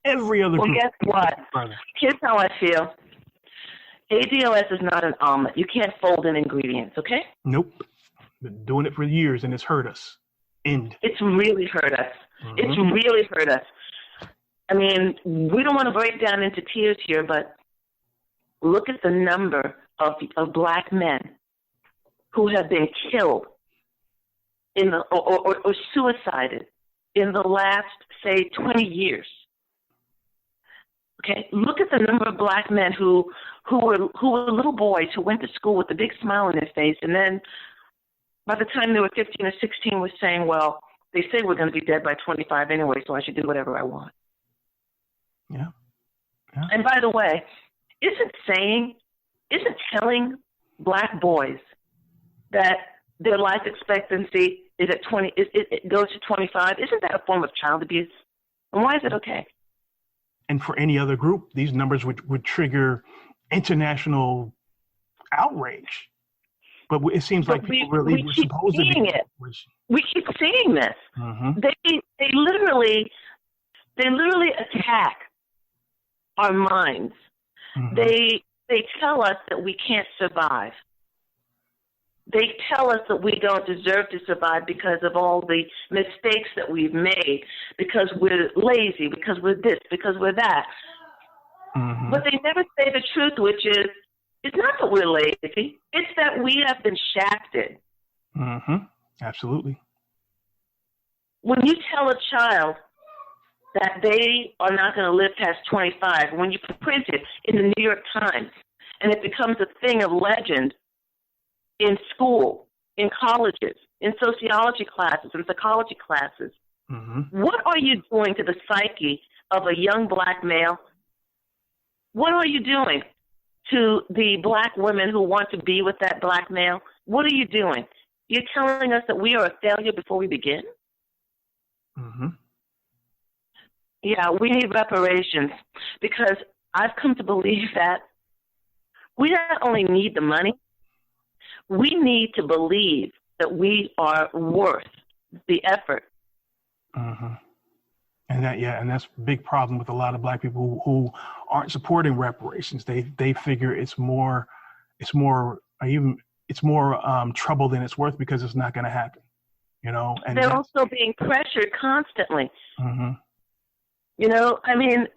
Every other Well, group. guess what? Further. Here's how I feel. ADOS is not an omelet. You can't fold in ingredients, okay? Nope. Been doing it for years, and it's hurt us. End. It's really hurt us. Mm-hmm. It's really hurt us. I mean, we don't want to break down into tears here, but look at the number of black men who have been killed or suicided in the last, say, 20 years. Okay, look at the number of black men who were little boys who went to school with a big smile on their face, and then by the time they were 15 or 16 was saying, well, they say we're going to be dead by 25 anyway, so I should do whatever I want. Yeah. And by the way, isn't telling black boys that their life expectancy is at 20, it goes to 25, isn't that a form of child abuse? And why is it okay? And for any other group, these numbers would trigger international outrage. But it seems like people really were supposed to be. We keep seeing this. Mm-hmm. They literally attack our minds. Mm-hmm. They tell us that we can't survive. They tell us that we don't deserve to survive because of all the mistakes that we've made, because we're lazy, because we're this, because we're that. Mm-hmm. But they never say the truth, which is, it's not that we're lazy. It's that we have been shafted. Mm-hmm. Absolutely. When you tell a child that they are not going to live past 25, when you print it in the New York Times, and it becomes a thing of legend in school, in colleges, in sociology classes, in psychology classes, mm-hmm. What are you doing to the psyche of a young black male? What are you doing to the black women who want to be with that black male? What are you doing? You're telling us that we are a failure before we begin? Mm-hmm. Yeah, we need reparations, because I've come to believe that we not only need the money, we need to believe that we are worth the effort. Mm-hmm. And that's a big problem with a lot of black people who aren't supporting reparations. They figure it's more trouble than it's worth because it's not going to happen, you know. And they're also being pressured constantly. Mm-hmm. You know, I mean,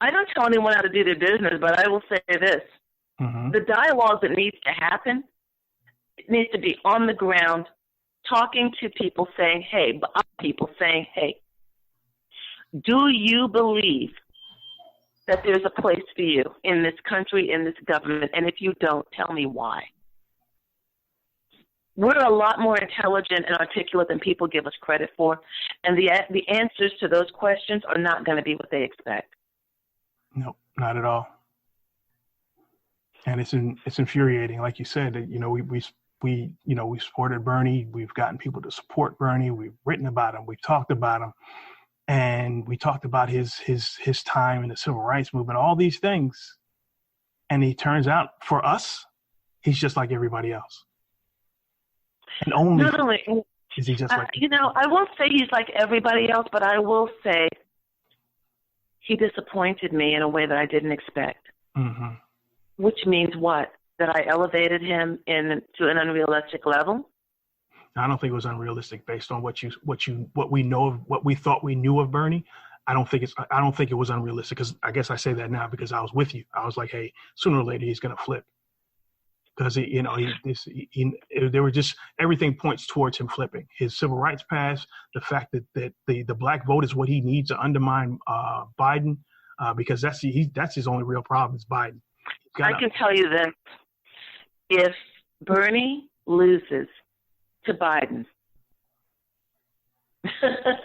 I don't tell anyone how to do their business, but I will say this. Mm-hmm. The dialogue that needs to happen, it needs to be on the ground, talking to people saying, hey, do you believe that there's a place for you in this country, in this government? And if you don't, tell me why. We're a lot more intelligent and articulate than people give us credit for, and the answers to those questions are not going to be what they expect. No, not at all. And it's infuriating, like you said. You know, we supported Bernie. We've gotten people to support Bernie. We've written about him. We've talked about him, and we talked about his time in the civil rights movement. All these things, and he turns out for us, he's just like everybody else. And only not only is he just like I won't say he's like everybody else, but I will say he disappointed me in a way that I didn't expect. Mm-hmm. Which means what? That I elevated him to an unrealistic level? I don't think it was unrealistic based on what we know of, what we thought we knew of Bernie. I don't think it was unrealistic, because I guess I say that now because I was with you. I was like, hey, sooner or later he's going to flip. Because there were just, everything points towards him flipping. His civil rights past, the fact that the black vote is what he needs to undermine Biden, because that's his only real problem is Biden. I can tell you this: if Bernie loses to Biden,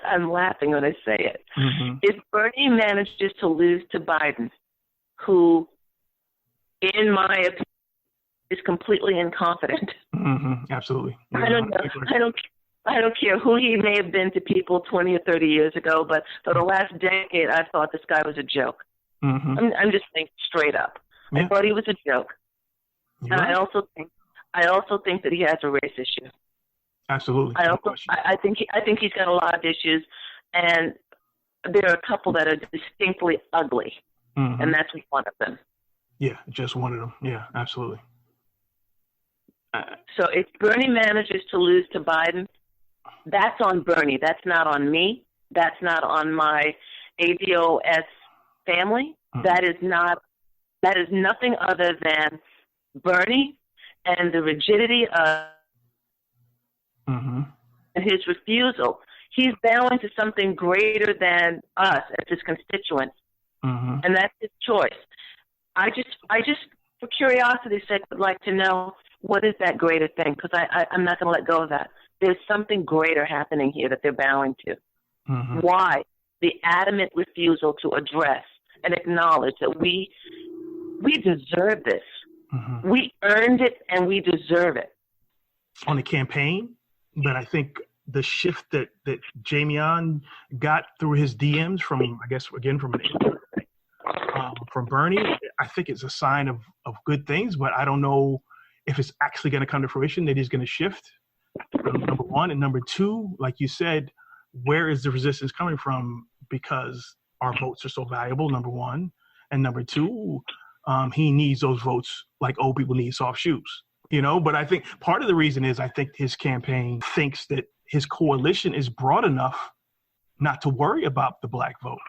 I'm laughing when I say it. Mm-hmm. If Bernie manages to lose to Biden, who, in my opinion, is completely incompetent. Mm-hmm. Absolutely. I don't care who he may have been to people 20 or 30 years ago, but for the last decade, I thought this guy was a joke. Mm-hmm. I'm just saying straight up. Yeah. I thought he was a joke. You're And right. I also think that he has a race issue. Absolutely. I think he's got a lot of issues, and there are a couple that are distinctly ugly, and that's one of them. Yeah, just one of them. Yeah, absolutely. So if Bernie manages to lose to Biden, that's on Bernie. That's not on me. That's not on my ADOS family. That is nothing other than Bernie and the rigidity of his refusal. He's bowing to something greater than us as his constituents, and that's his choice. I just, for curiosity's sake, would like to know what is that greater thing, because I'm not going to let go of that. There's something greater happening here that they're bowing to. Why? The adamant refusal to address and acknowledge that we deserve this. We earned it, and we deserve it. On the campaign, but I think the shift that Jamion got through his DMs from, I guess, again, from Bernie, I think it's a sign of good things, but I don't know if it's actually going to come to fruition that he's going to shift, number one. And number two, like you said, where is the resistance coming from? Because our votes are so valuable, number one. And number two, he needs those votes like old people need soft shoes, But I think part of the reason is I think his campaign thinks that his coalition is broad enough not to worry about the black vote.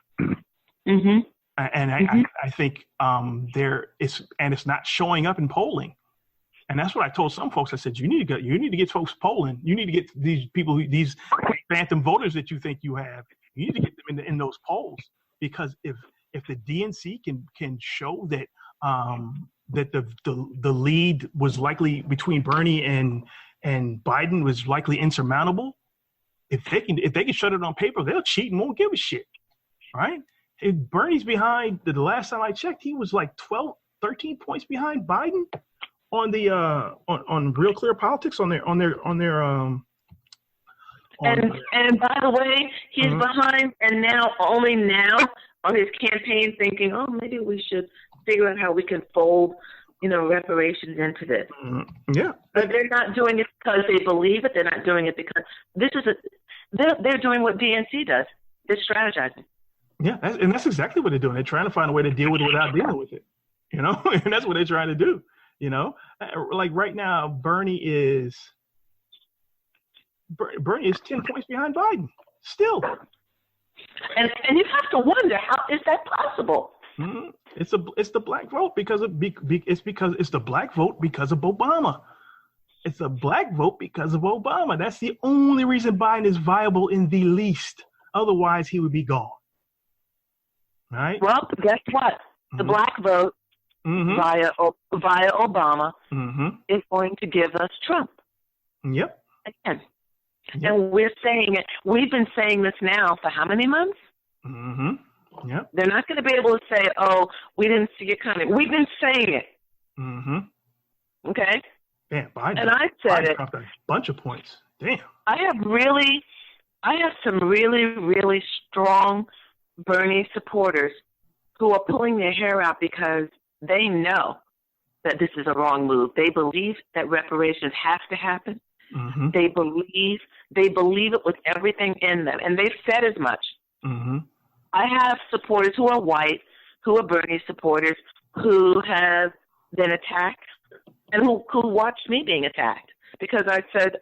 And I think it's not showing up in polling. And that's what I told some folks. I said, you need to get folks polling. You need to get these people, these phantom voters that you think you have, you need to get them in those polls. Because if the DNC can show that that the lead was likely between Bernie and Biden was likely insurmountable, if they can shut it on paper, they'll cheat and won't give a shit, right? If Bernie's behind, the last time I checked, he was like 12, 13 points behind Biden on the on Real Clear Politics on their and by the way, he's behind, and only now on his campaign thinking, oh, maybe we should figure out how we can fold, reparations into this. Yeah, but they're not doing it because they believe it. They're not doing it because they're doing what DNC does. They're strategizing. Yeah, and that's exactly what they're doing. They're trying to find a way to deal with it without dealing with it, and that's what they're trying to do, Like right now, Bernie is 10 points behind Biden, still. And you have to wonder, how is that possible? It's the black vote because it's the black vote because of Obama. It's a black vote because of Obama. That's the only reason Biden is viable in the least. Otherwise, he would be gone. Right? Well, guess what? The black vote via Obama is going to give us Trump. Yep. Again. And we're saying it. We've been saying this now for how many months? Yep. They're not going to be able to say, "Oh, we didn't see it coming." We've been saying it. Okay. Damn, Biden. And I said it. A bunch of points. Damn. I have some really, really strong Bernie supporters who are pulling their hair out because they know that this is a wrong move. They believe that reparations have to happen. They believe it with everything in them, and they've said as much. I have supporters who are white, who are Bernie supporters, who have been attacked, and who watched me being attacked because I said,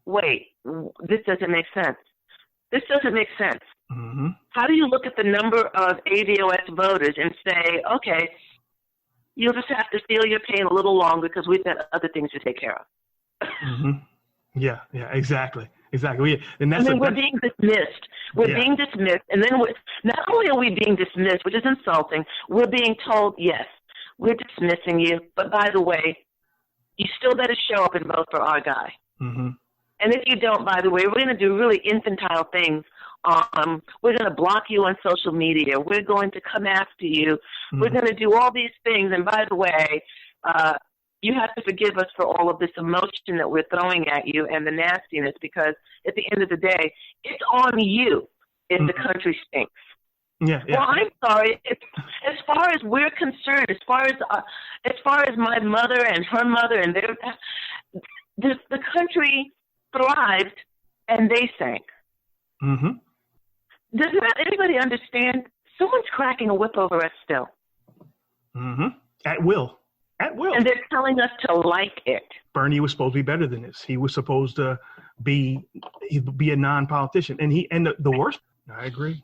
"Wait, this doesn't make sense. This doesn't make sense." How do you look at the number of ADOS voters and say, "Okay, you'll just have to feel your pain a little longer because we've got other things to take care of"? Yeah, exactly. And we're being dismissed. We're being dismissed, and then not only are we being dismissed, which is insulting, we're being told, yes, we're dismissing you, but by the way, you still better show up and vote for our guy. And if you don't, by the way, we're going to do really infantile things. We're going to block you on social media. We're going to come after you. We're going to do all these things, and by the way, you have to forgive us for all of this emotion that we're throwing at you and the nastiness, because at the end of the day, it's on you if the country stinks. Yeah. Well, I'm sorry. As far as we're concerned, as far as my mother and her mother and the country thrived and they sank. Does not anybody understand? Someone's cracking a whip over us still. Mm-hmm. At will. At will. And they're telling us to like it. Bernie was supposed to be better than this. He was supposed to be a non-politician. And the worst, I agree.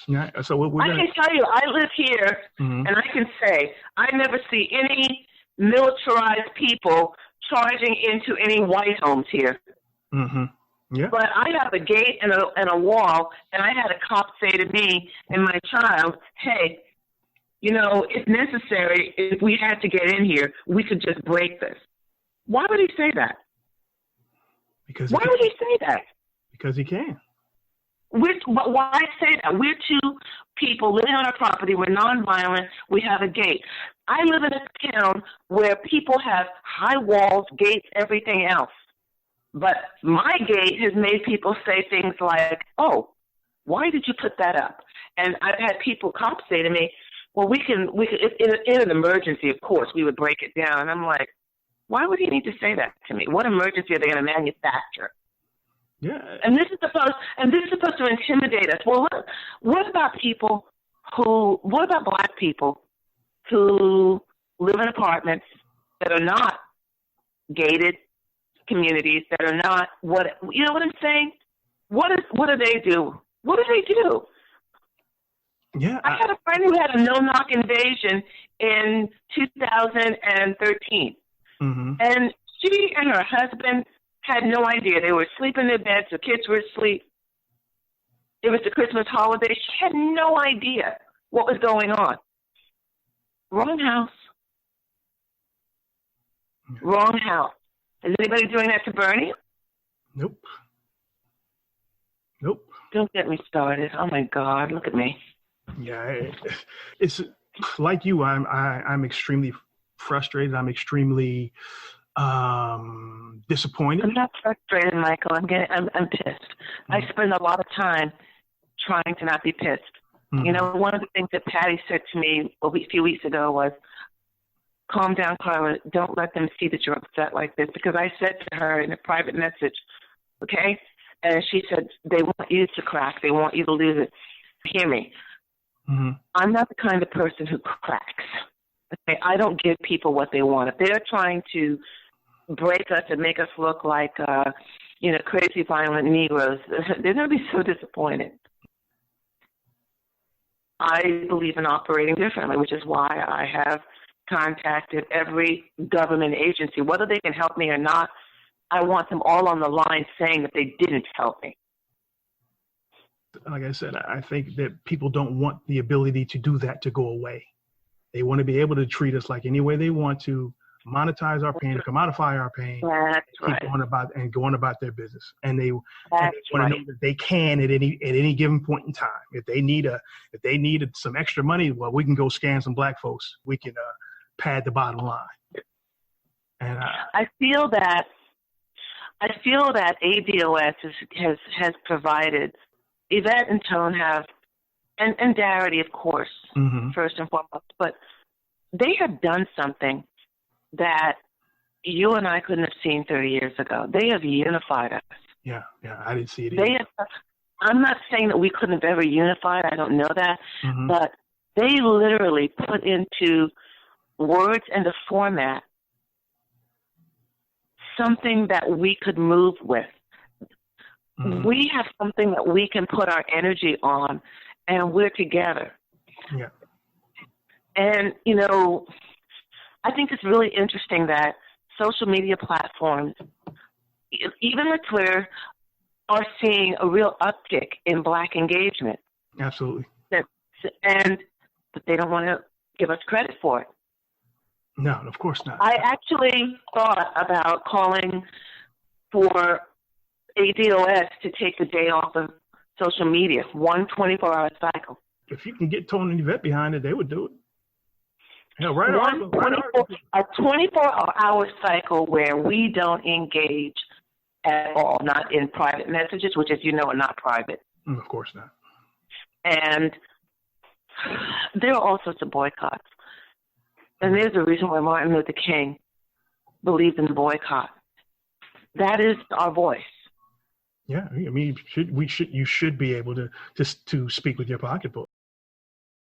Yeah, so I can tell you, I live here, and I can say I never see any militarized people charging into any white homes here. Mm-hmm. Yeah. But I have a gate and a wall, and I had a cop say to me and my child, hey, you know, if necessary, if we had to get in here, we could just break this. Why would he say that? Why would he say that? Because he can. Why say that? We're two people living on our property. We're nonviolent. We have a gate. I live in a town where people have high walls, gates, everything else. But my gate has made people say things like, oh, why did you put that up? And I've had cops say to me, well, we can in an emergency, of course, we would break it down. And I'm like, why would he need to say that to me? What emergency are they going to manufacture? Yeah. And this is supposed to intimidate us. Well, what about black people who live in apartments that are not gated communities, that are not you know what I'm saying? What do they do? What do they do? Yeah. I had a friend who had a no-knock invasion in 2013. Mm-hmm. And she and her husband had no idea. They were asleep in their beds. The kids were asleep. It was the Christmas holiday. She had no idea what was going on. Wrong house. Wrong house. Is anybody doing that to Bernie? Nope. Don't get me started. Oh my God, look at me. Yeah, it's like you. I'm extremely frustrated. I'm extremely disappointed. I'm not frustrated, Michael. I'm pissed. Mm-hmm. I spend a lot of time trying to not be pissed. Mm-hmm. You know, one of the things that Patty said to me a few weeks ago was, calm down, Carla. Don't let them see that you're upset like this. Because I said to her in a private message, okay? And she said, they want you to crack. They want you to lose it. Hear me. Mm-hmm. I'm not the kind of person who cracks. Okay? I don't give people what they want. If they're trying to break us and make us look like, crazy, violent Negroes, they're going to be so disappointed. I believe in operating differently, which is why I have contacted every government agency. Whether they can help me or not, I want them all on the line saying that they didn't help me. Like I said, I think that people don't want the ability to do that to go away. They want to be able to treat us like any way they want to, monetize our pain, commodify our pain, keep going about their business. And they want to know that they can at any given point in time. If they needed some extra money, well, we can go scan some black folks. We can pad the bottom line. And I feel that ADOS has provided. Yvette and Tone have, and Darity, of course, mm-hmm. first and foremost, but they have done something that you and I couldn't have seen 30 years ago. They have unified us. Yeah, I didn't see it either. I'm not saying that we couldn't have ever unified. I don't know that. Mm-hmm. But they literally put into words and a format something that we could move with. Mm-hmm. We have something that we can put our energy on, and we're together. Yeah. And, I think it's really interesting that social media platforms, even with Twitter, are seeing a real uptick in black engagement. Absolutely. But they don't want to give us credit for it. No, of course not. I actually thought about calling for ADOS to take the day off of social media, 24-hour cycle. If you can get Tone and Yvette behind it, they would do it. Yeah, a 24-hour cycle where we don't engage at all, not in private messages, which, as you know, are not private. Of course not. And there are all sorts of boycotts. And there's a reason why Martin Luther King believed in the boycott. That is our voice. Yeah, I mean, you should be able to just to speak with your pocketbook.